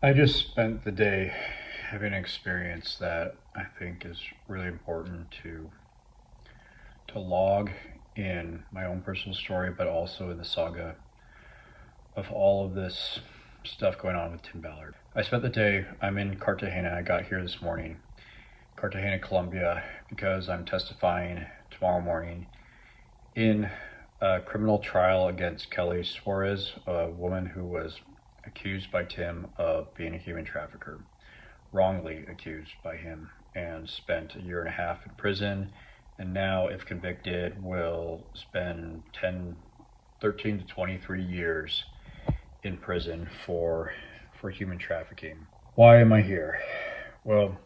I just spent the day having an experience that I think is really important to log in my own personal story, but also in the saga of all of this stuff going on with Tim Ballard. I spent the day, I'm in Cartagena. I got here this morning, Cartagena, Colombia, because I'm testifying tomorrow morning in a criminal trial against Kelly Suarez, a woman who was accused by Tim of being a human trafficker, wrongly accused by him, and spent a year and a half in prison, and now, if convicted, will spend 13 to 23 years in prison for human trafficking. Why am I here? Well,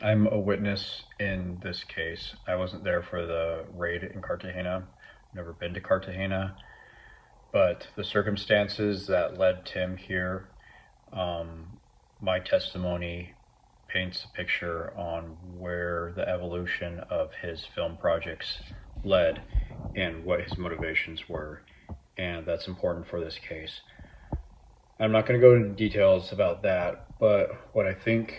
I'm a witness in this case. I wasn't there for the raid in Cartagena. Never been to Cartagena, but the circumstances that led Tim here, my testimony paints a picture on where the evolution of his film projects led and what his motivations were, and that's important for this case. I'm not going to go into details about that, but what I think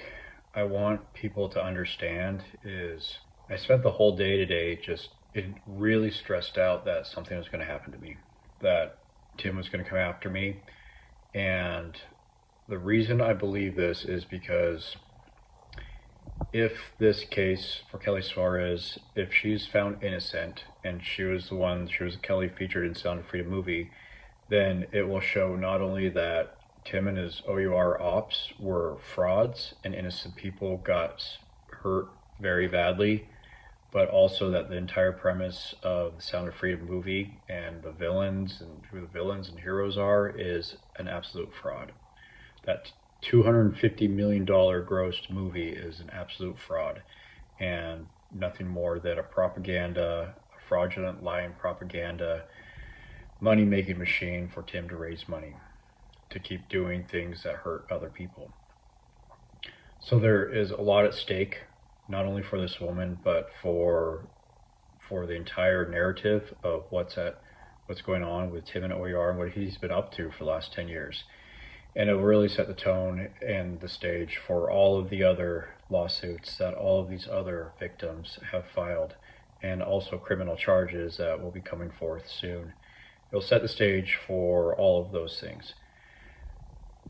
I want people to understand is I spent the whole day today just really stressed out that something was going to happen to me, that Tim was going to come after me. And the reason I believe this is because if this case for Kelly Suarez, if she's found innocent and she was Kelly featured in Sound of Freedom movie, then it will show not only that Tim and his OUR ops were frauds and innocent people got hurt very badly, but also that the entire premise of the Sound of Freedom movie and the villains and who the villains and heroes are is an absolute fraud. That $250 million grossed movie is an absolute fraud and nothing more than a fraudulent lying propaganda, money-making machine for Tim to raise money, to keep doing things that hurt other people. So there is a lot at stake, not only for this woman, but for the entire narrative of what's going on with Tim and OER and what he's been up to for the last 10 years. And it will really set the tone and the stage for all of the other lawsuits that all of these other victims have filed, and also criminal charges that will be coming forth soon. It'll set the stage for all of those things.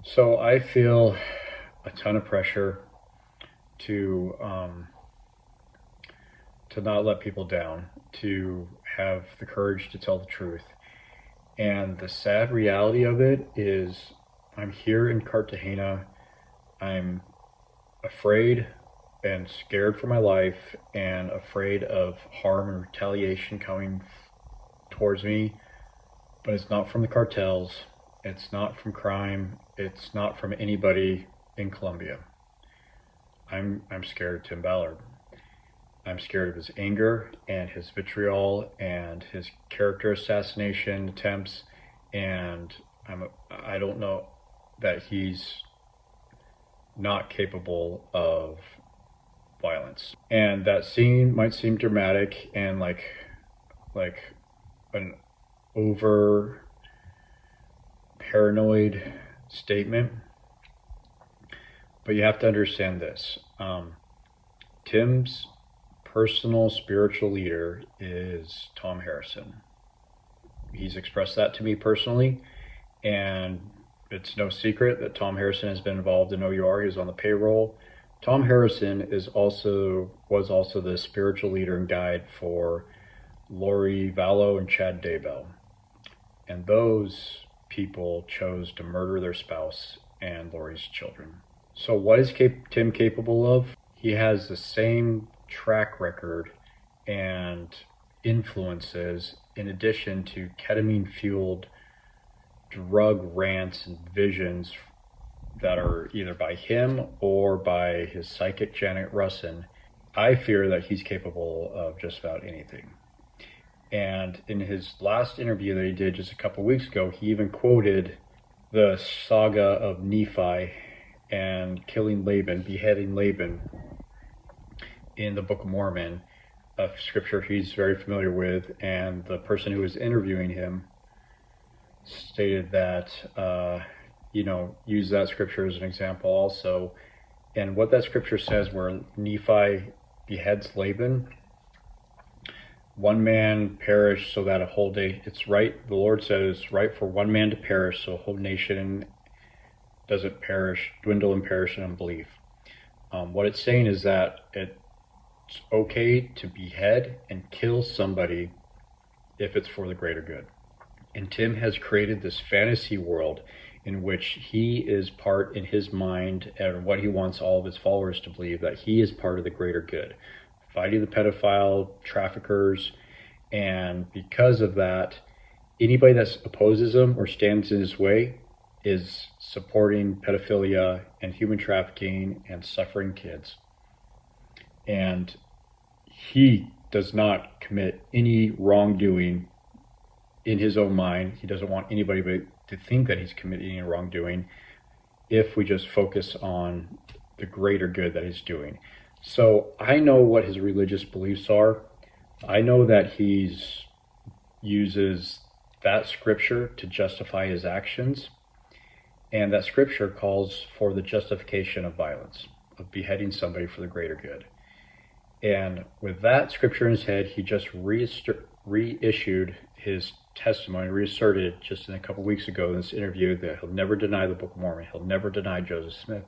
So I feel a ton of pressure to not let people down, to have the courage to tell the truth. And the sad reality of it is I'm here in Cartagena. I'm afraid and scared for my life and afraid of harm and retaliation coming towards me, but it's not from the cartels. It's not from crime. It's not from anybody in Colombia. I'm scared of Tim Ballard. I'm scared of his anger and his vitriol and his character assassination attempts, and I don't know that he's not capable of violence. And that scene might seem dramatic and like an over paranoid statement, but you have to understand this. Tim's personal spiritual leader is Tom Harrison. He's expressed that to me personally, and it's no secret that Tom Harrison has been involved in OUR. He's on the payroll. Tom Harrison was also the spiritual leader and guide for Lori Vallow and Chad Daybell. And those people chose to murder their spouse and Lori's children. So what is Tim capable of? He has the same track record and influences, in addition to ketamine-fueled drug rants and visions that are either by him or by his psychic Janet Russin. I fear that he's capable of just about anything. And in his last interview that he did just a couple weeks ago, he even quoted the saga of Nephi and beheading Laban in the Book of Mormon, a scripture he's very familiar with. And the person who was interviewing him stated that use that scripture as an example also. And what that scripture says, where Nephi beheads Laban, one man perished so that a whole day, it's right, the Lord says, it's right for one man to perish so a whole nation doesn't dwindle and perish in unbelief. What it's saying is that it's okay to behead and kill somebody if it's for the greater good. And Tim has created this fantasy world in which he is part, in his mind, and what he wants all of his followers to believe, that he is part of the greater good, fighting the pedophile traffickers. And because of that, anybody that opposes him or stands in his way is supporting pedophilia and human trafficking and suffering kids. And he does not commit any wrongdoing in his own mind. He doesn't want anybody to think that he's committing any wrongdoing if we just focus on the greater good that he's doing. So I know what his religious beliefs are. I know that he uses that scripture to justify his actions. And that scripture calls for the justification of violence, of beheading somebody for the greater good. And with that scripture in his head, he just reissued his testimony, reasserted just in a couple weeks ago in this interview that he'll never deny the Book of Mormon. He'll never deny Joseph Smith.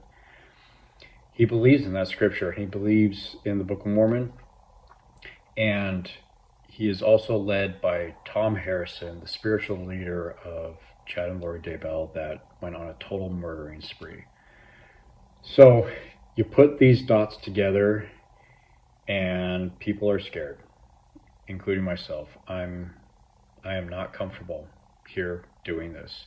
He believes in that scripture. He believes in the Book of Mormon. And he is also led by Tom Harrison, the spiritual leader of Chad and Lori Daybell, that went on a total murdering spree. So you put these dots together and people are scared, including myself. I am not comfortable here doing this.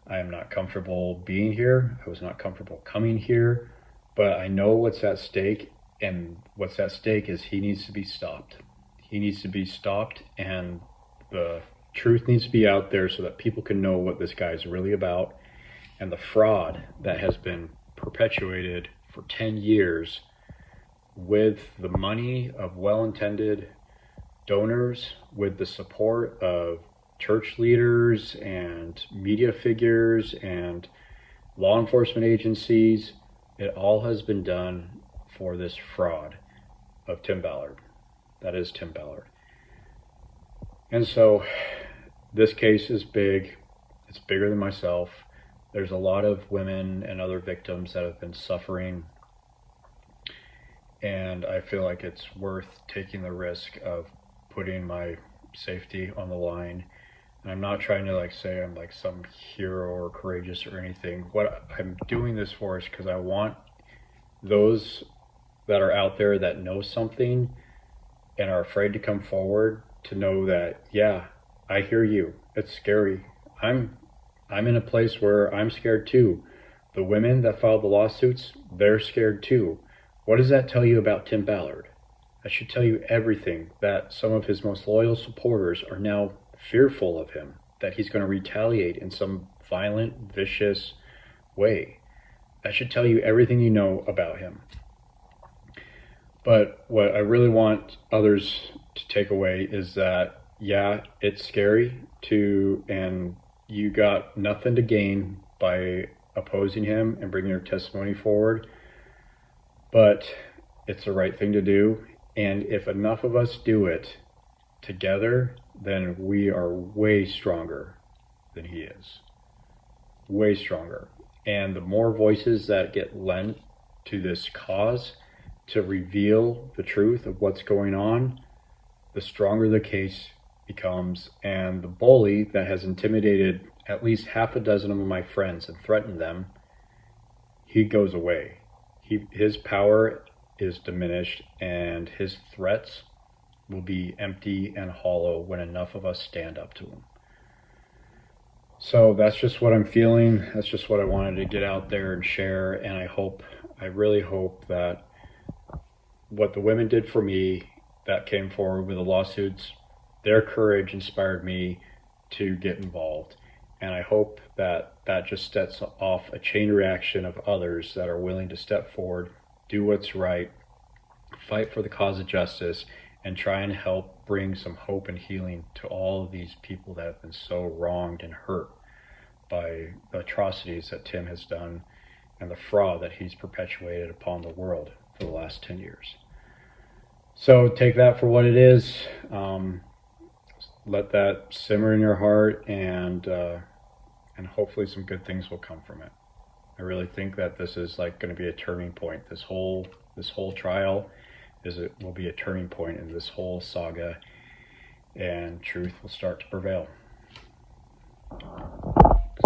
I am not comfortable being here. I was not comfortable coming here, but I know what's at stake, and what's at stake is he needs to be stopped. He needs to be stopped, and the truth needs to be out there so that people can know what this guy is really about, and the fraud that has been perpetuated for 10 years with the money of well-intended donors, with the support of church leaders and media figures and law enforcement agencies. It all has been done for this fraud of Tim Ballard. That is Tim Ballard. And so this case is big. It's bigger than myself. There's a lot of women and other victims that have been suffering. And I feel like it's worth taking the risk of putting my safety on the line. And I'm not trying to say I'm like some hero or courageous or anything. What I'm doing this for is because I want those that are out there that know something and are afraid to come forward to know that, yeah, I hear you. It's scary. I'm in a place where I'm scared too. The women that filed the lawsuits, they're scared too. What does that tell you about Tim Ballard? That should tell you everything, that some of his most loyal supporters are now fearful of him, that he's going to retaliate in some violent, vicious way. That should tell you everything you know about him. But what I really want others to take away is that, yeah, it's scary and you got nothing to gain by opposing him and bringing your testimony forward, but it's the right thing to do. And if enough of us do it together, then we are way stronger than he is. Way stronger. And the more voices that get lent to this cause to reveal the truth of what's going on, the stronger the case becomes. And the bully that has intimidated at least half a dozen of my friends and threatened them, he goes away. His power is diminished, and his threats will be empty and hollow when enough of us stand up to him. So that's just what I'm feeling. That's just what I wanted to get out there and share. And I really hope that what the women did for me that came forward with the lawsuits, their courage inspired me to get involved. And I hope that that just sets off a chain reaction of others that are willing to step forward, do what's right, fight for the cause of justice, and try and help bring some hope and healing to all of these people that have been so wronged and hurt by the atrocities that Tim has done and the fraud that he's perpetuated upon the world for the last 10 years. So take that for what it is. Let that simmer in your heart, and hopefully some good things will come from it. I really think that this is like going to be a turning point. This whole trial will be a turning point in this whole saga, and truth will start to prevail.